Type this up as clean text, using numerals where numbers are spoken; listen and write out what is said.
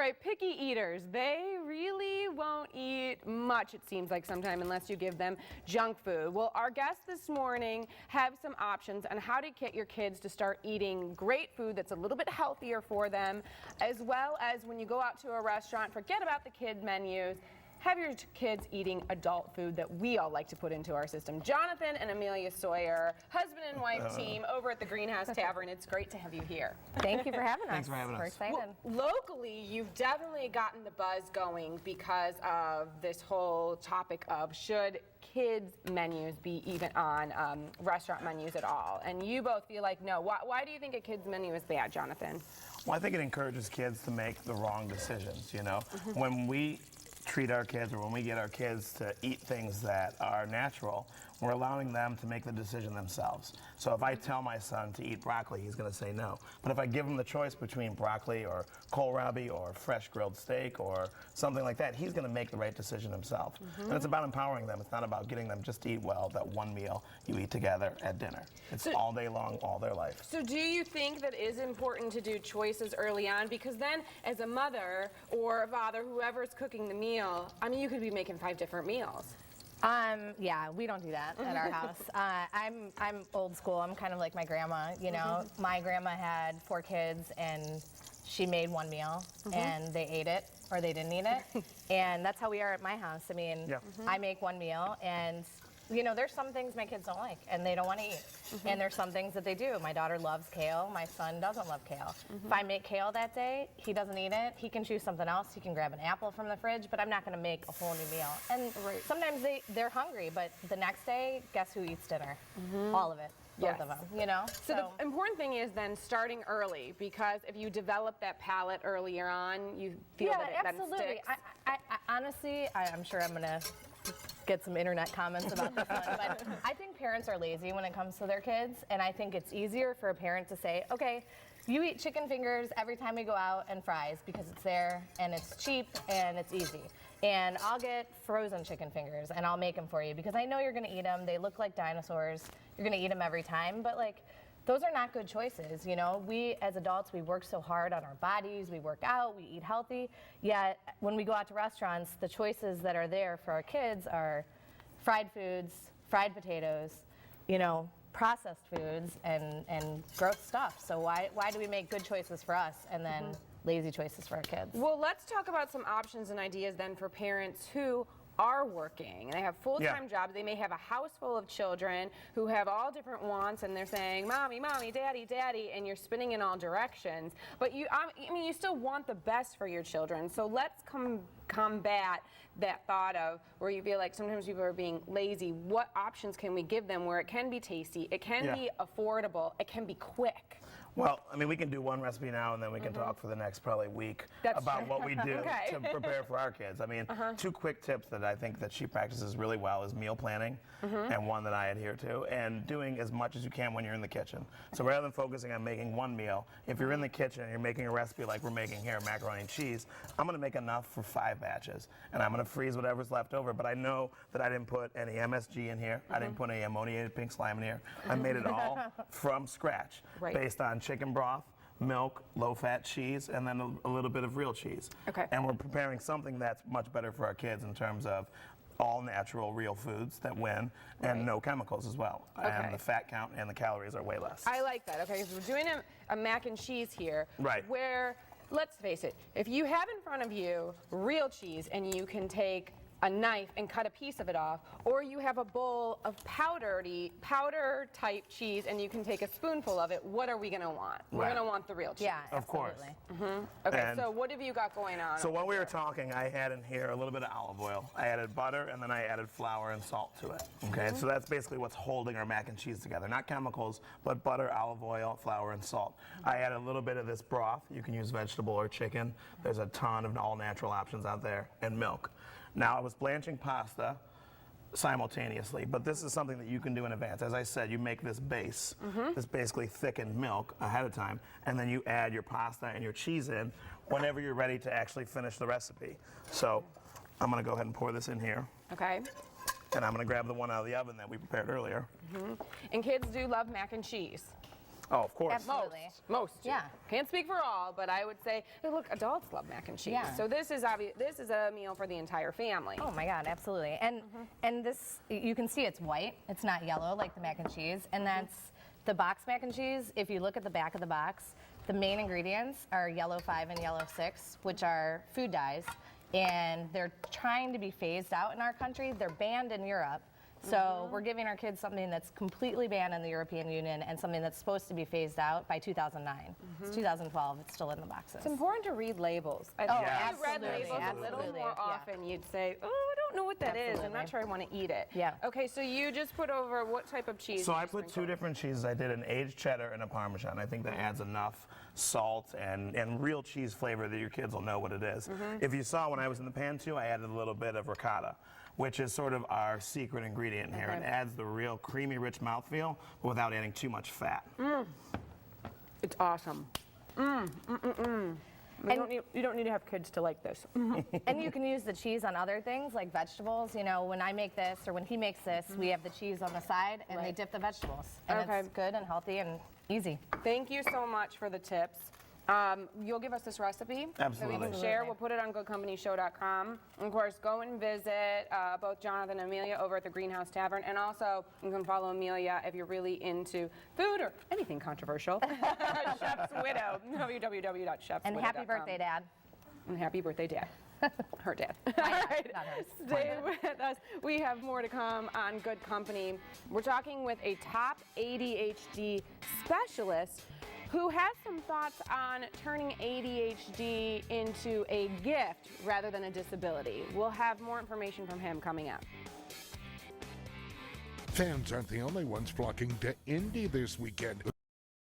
right, picky eaters, they really won't eat much, it seems like sometime, unless you give them junk food. Well, our guests this morning have some options on how to get your kids to start eating great food that's a little bit healthier for them, as well as when you go out to a restaurant, forget about the kid menus. Have your kids eating adult food that we all like to put into our system. Jonathon and Amelia Sawyer, husband and wife team over at the Greenhouse Tavern. It's great to have you here. Thank you for having us. Thanks for having us. We're excited. Well, locally, you've definitely gotten the buzz going because of this whole topic of should kids' menus be even on restaurant menus at all? And you both feel like no. Why do you think a kid's menu is bad, Jonathon? Well, I think it encourages kids to make the wrong decisions, you know? When we treat our kids, or when we get our kids to eat things that are natural, we're allowing them to make the decision themselves. So if I tell my son to eat broccoli, he's going to say no. But if I give him the choice between broccoli or kohlrabi or fresh grilled steak or something like that, he's going to make the right decision himself. And it's about empowering them. It's not about getting them just to eat well that one meal you eat together at dinner. It's all day long, all their life. So do you think that it is important to do choices early on? Because then as a mother or a father, whoever's cooking the meal, I mean, you could be making 5 different meals. Yeah, we don't do that at our house. I'm old school. I'm kind of like my grandma, you know. My grandma had 4 kids and she made one meal and they ate it or they didn't eat it. And that's how we are at my house. I mean, I make one meal and you know, there's some things my kids don't like and they don't want to eat. And there's some things that they do. My daughter loves kale. My son doesn't love kale. If I make kale that day, he doesn't eat it. He can choose something else. He can grab an apple from the fridge, but I'm not going to make a whole new meal. And sometimes they're hungry, but the next day, guess who eats dinner? All of it. Both of them, you know? So the important thing is then starting early, because if you develop that palate earlier on, you feel that it absolutely. then sticks. I honestly, I'm sure I'm going to get some internet comments about this one, but I think parents are lazy when it comes to their kids, and I think it's easier for a parent to say, okay, you eat chicken fingers every time we go out and fries because it's there and it's cheap and it's easy. And I'll get frozen chicken fingers and I'll make them for you because I know you're gonna eat them. They look like dinosaurs. You're gonna eat them every time, but like, those are not good choices, you know? We, as adults, we work so hard on our bodies, we work out, we eat healthy, yet when we go out to restaurants, the choices that are there for our kids are fried foods, fried potatoes, you know, processed foods, and gross stuff. So why do we make good choices for us and then lazy choices for our kids? Well, let's talk about some options and ideas then for parents who are working and they have full-time jobs. They may have a house full of children who have all different wants and they're saying, mommy, mommy, daddy, daddy, and you're spinning in all directions. But you, I mean, you still want the best for your children. So let's combat that thought of where you feel like sometimes people are being lazy. What options can we give them where it can be tasty, it can be affordable, it can be quick? Well, I mean, we can do one recipe now and then we can talk for the next probably week about what we do to prepare for our kids. I mean, 2 quick tips that I think that she practices really well is meal planning and one that I adhere to, and doing as much as you can when you're in the kitchen. So rather than focusing on making one meal, if you're in the kitchen and you're making a recipe like we're making here, macaroni and cheese, I'm going to make enough for 5 batches and I'm going to freeze whatever's left over. But I know that I didn't put any MSG in here. I didn't put any ammoniated pink slime in here. I made it all from scratch based on chicken broth, milk, low-fat cheese, and then a little bit of real cheese. And we're preparing something that's much better for our kids in terms of all natural, real foods that win, and no chemicals as well. And the fat count and the calories are way less. I like that. Okay, so we're doing a mac and cheese here, where, let's face it, if you have in front of you real cheese and you can take a knife and cut a piece of it off, or you have a bowl of powder type cheese and you can take a spoonful of it, what are we going to want? We're going to want the real cheese. Yeah, of course. Okay, And so what have you got going on? So while we were talking, I had in here a little bit of olive oil. I added butter and then I added flour and salt to it. Okay, so that's basically what's holding our mac and cheese together. Not chemicals, but butter, olive oil, flour, and salt. I added a little bit of this broth. You can use vegetable or chicken. There's a ton of all natural options out there, and milk. Now, I was blanching pasta simultaneously, but this is something that you can do in advance. As I said, you make this base, this basically thickened milk ahead of time, and then you add your pasta and your cheese in whenever you're ready to actually finish the recipe. So I'm going to go ahead and pour this in here. Okay. And I'm going to grab the one out of the oven that we prepared earlier. And kids do love mac and cheese. Oh, of course. Absolutely. Most do. Yeah. Can't speak for all, but I would say, hey, look, adults love mac and cheese. Yeah. So this is this is a meal for the entire family. Oh my God, absolutely. And this, you can see it's white. It's not yellow like the mac and cheese. And that's the box mac and cheese. If you look at the back of the box, the main ingredients are yellow 5 and yellow 6, which are food dyes. And they're trying to be phased out in our country. They're banned in Europe. So we're giving our kids something that's completely banned in the European Union and something that's supposed to be phazed out by 2009. It's 2012. It's still in the boxes. It's important to read labels. I Oh, think if you read absolutely, labels a little absolutely, more yeah. often, you'd say, oh, I don't know what that is. I'm not Absolutely. sure I want to eat it. Yeah. Okay, so you just put over what type of cheese? So did I you put 2 sprinkle? different cheeses. I did an aged cheddar and a Parmesan. I think that adds enough salt and real cheese flavor that your kids will know what it is. If you saw when I was in the pan too, I added a little bit of ricotta, which is sort of our secret ingredient here. Okay. It adds the real creamy, rich mouthfeel without adding too much fat. It's awesome. You don't need to have kids to like this. And you can use the cheese on other things like vegetables. You know, when I make this or when he makes this, we have the cheese on the side and they dip the vegetables. And Okay. it's good and healthy and easy. Thank you so much for the tips. You'll give us this recipe Absolutely. that we can share. We'll put it on goodcompanyshow.com. And of course, go and visit both Jonathon and Amelia over at the Greenhouse Tavern. And also, you can follow Amelia if you're really into food or anything controversial. Chef's Widow, www.chefswidow.com. And happy birthday, Dad. And happy birthday, Dad. Her dad. dad, not hers. Stay with us. We have more to come on Good Company. We're talking with a top ADHD specialist who has some thoughts on turning ADHD into a gift rather than a disability. We'll have more information from him coming up. Fans aren't the only ones flocking to Indy this weekend.